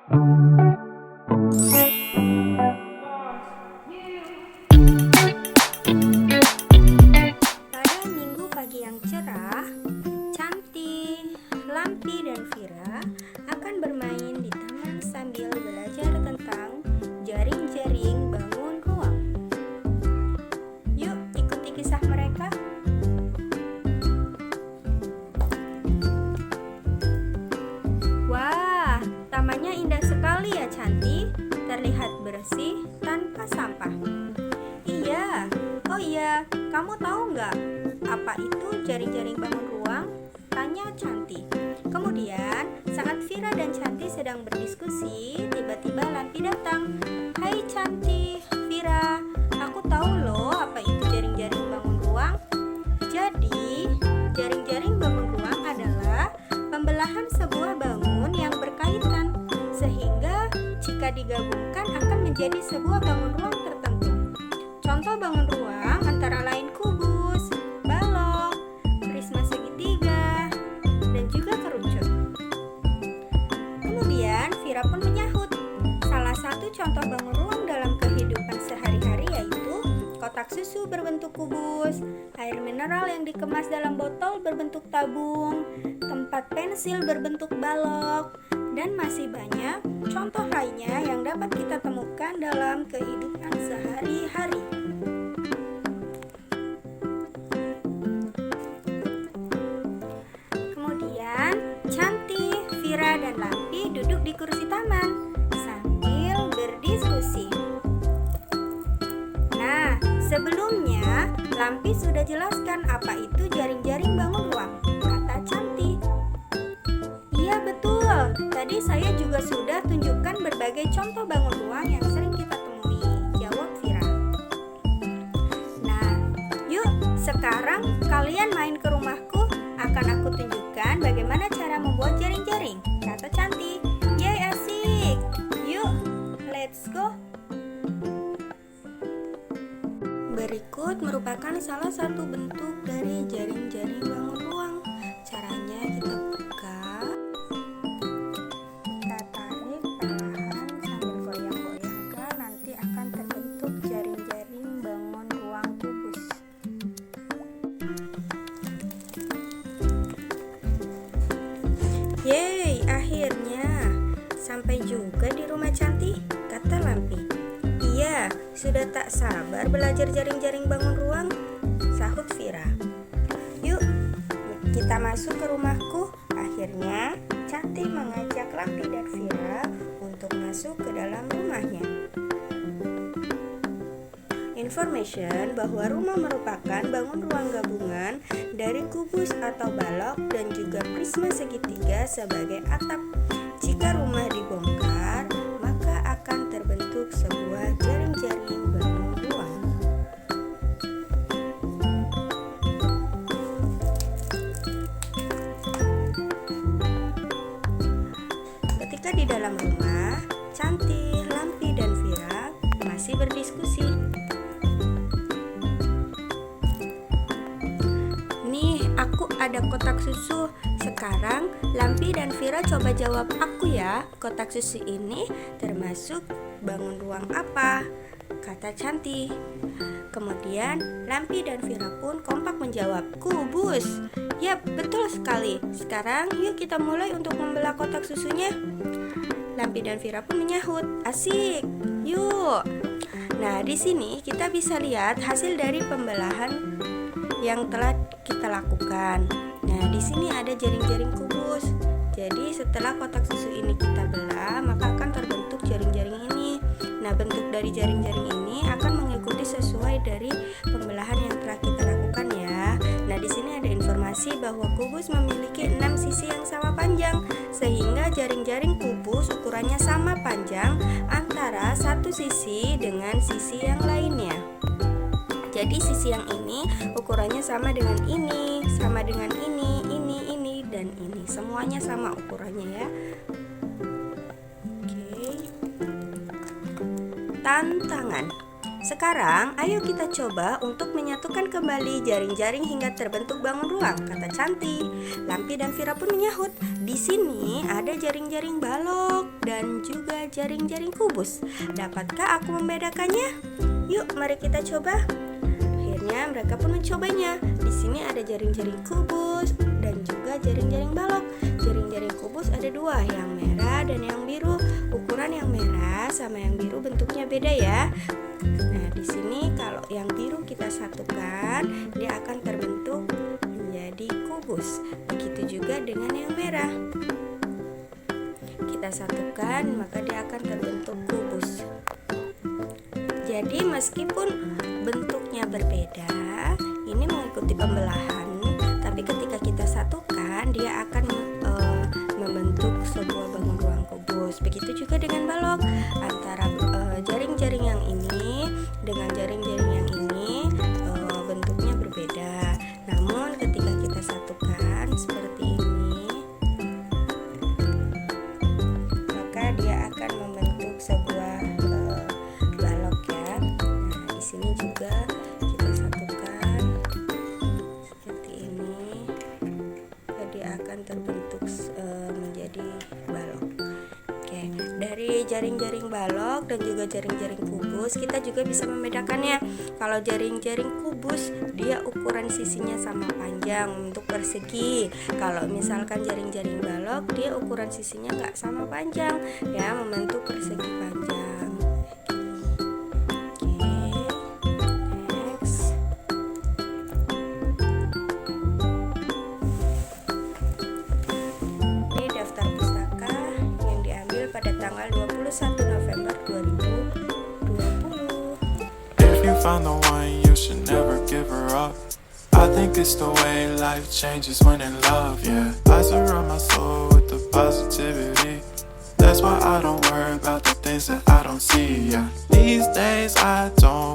Pada minggu pagi yang cerah, Cantik, Lampi, dan Vira akan bermain di taman sambil belajar tentang jaring-jaring bangun ruang. Yuk ikuti kisah mereka. Wah, tamannya indah sekali ya Cantik. Terlihat bersih tanpa sampah. Iya, oh iya, kamu tahu nggak apa itu jaring-jaring bangun ruang? Tanya Cantik. Kemudian, saat Vira dan Cantik sedang berdiskusi, tiba-tiba Lampi datang. Hai Cantik, Vira, aku tahu loh apa itu jaring-jaring bangun ruang. Jadi, jaring-jaring bangun ruang adalah pembelahan sebuah bangun yang berkaitan, sehingga jika digabungkan akan menjadi sebuah bangun ruang tertentu. Contoh bangun ruang antara lain kubus, balok, prisma segitiga, dan juga kerucut. Kemudian Vira pun menyahut, salah satu contoh bangun ruang dalam kehidupan sehari-hari yaitu kotak susu berbentuk kubus, air mineral yang dikemas dalam botol berbentuk tabung, tempat pensil berbentuk balok, dan masih banyak contoh lainnya yang dapat kita temukan dalam kehidupan sehari-hari. Kemudian, Cantik, Vira, dan Lampi duduk di kursi taman sambil berdiskusi. Nah, sebelumnya Lampi sudah jelaskan apa itu jaring-jaring bangun ruang, kata Cantik. Iya betul, tadi saya juga sudah tunjukkan berbagai contoh bangun ruang yang sering kita temui, jawab Vira. Nah, yuk sekarang kalian main ke rumahku, akan aku tunjukkan bagaimana cara membuat jaring-jaring, kata Cantik. Yeay asik, yuk let's go. Berikut merupakan salah satu bentuk dari jaring-jaring bangun ruang. Caranya kita buka, kita tarik perlahan sambil goyang-goyangkan, nanti akan terbentuk jaring-jaring bangun ruang kubus. Yeay, akhirnya sampai juga di rumah Cantik, kata Lampi. Iya, sudah tak sabar belajar jaring-jaring bangun ruang, sahut Vira. Yuk, kita masuk ke rumahku. Akhirnya, Cantik mengajak Lampi dan Vira untuk masuk ke dalam rumahnya. Information bahwa rumah merupakan bangun ruang gabungan dari kubus atau balok dan juga prisma segitiga sebagai atap. Jika rumah dibongkar, maka akan terbentuk sebuah jaring-jaring bangun ruang. Ketika di dalam rumah, Cantik, Lampi, dan Vira masih berdiskusi. Nih, aku ada kotak susu. Sekarang Lampi dan Vira coba jawab aku ya. Kotak susu ini termasuk bangun ruang apa? Kata Cantik. Kemudian Lampi dan Vira pun kompak menjawab, kubus. Yap, betul sekali. Sekarang yuk kita mulai untuk membelah kotak susunya. Lampi dan Vira pun menyahut, asik. Yuk. Nah, di sini kita bisa lihat hasil dari pembelahan yang telah kita lakukan. Nah, di sini ada jaring-jaring kubus. Jadi setelah kotak susu ini kita belah, maka akan terbentuk jaring-jaring ini. Nah, bentuk dari jaring-jaring ini akan mengikuti sesuai dari pembelahan yang telah kita lakukan ya. Nah, di sini ada informasi bahwa kubus memiliki 6 sisi yang sama panjang, sehingga jaring-jaring kubus ukurannya sama panjang antara satu sisi dengan sisi yang lainnya. Jadi sisi yang ini ukurannya sama dengan ini, sama dengan ini, dan ini. Semuanya sama ukurannya ya. Oke. Tantangan. Sekarang, ayo kita coba untuk menyatukan kembali jaring-jaring hingga terbentuk bangun ruang, kata Cantik. Lampi dan Vira pun menyahut. Di sini ada jaring-jaring balok dan juga jaring-jaring kubus. Dapatkah aku membedakannya? Yuk, mari kita coba. Akhirnya mereka pun mencobanya. Di sini ada jaring-jaring kubus dan juga jaring-jaring balok. Jaring-jaring kubus ada dua, yang merah dan yang biru. Ukuran yang merah sama yang biru bentuknya beda ya. Nah, di sini kalau yang biru kita satukan, dia akan terbentuk menjadi kubus. Begitu juga dengan yang merah. Kita satukan, maka dia akan terbentuk kubus. Jadi meskipun bentuknya berbeda, ini mengikuti pembelahan, tapi ketika kita satukan, dia akan membentuk sebuah bangun ruang kubus. Begitu juga dengan balok, antara jaring-jaring yang ini dengan jaring-jaring yang ini bentuknya berbeda. Namun ketika kita satukan seperti ini, maka dia akan membentuk sebuah balok ya. Nah, di sini juga kita satukan seperti ini, dia akan terbentuk menjadi balok. Oke, dari jaring-jaring balok dan juga jaring-jaring kubus, kita juga bisa membedakannya. Kalau jaring-jaring kubus, dia ukuran sisinya sama panjang untuk persegi. Kalau misalkan jaring-jaring balok, dia ukuran sisinya nggak sama panjang, ya, membentuk persegi panjang. Pada tanggal 21 November 2020. If you find the one, you should never give her up. I think it's the way life changes when in love, yeah. I surround my soul with the positivity. That's why I don't worry about the things that I don't see, yeah. These days I don't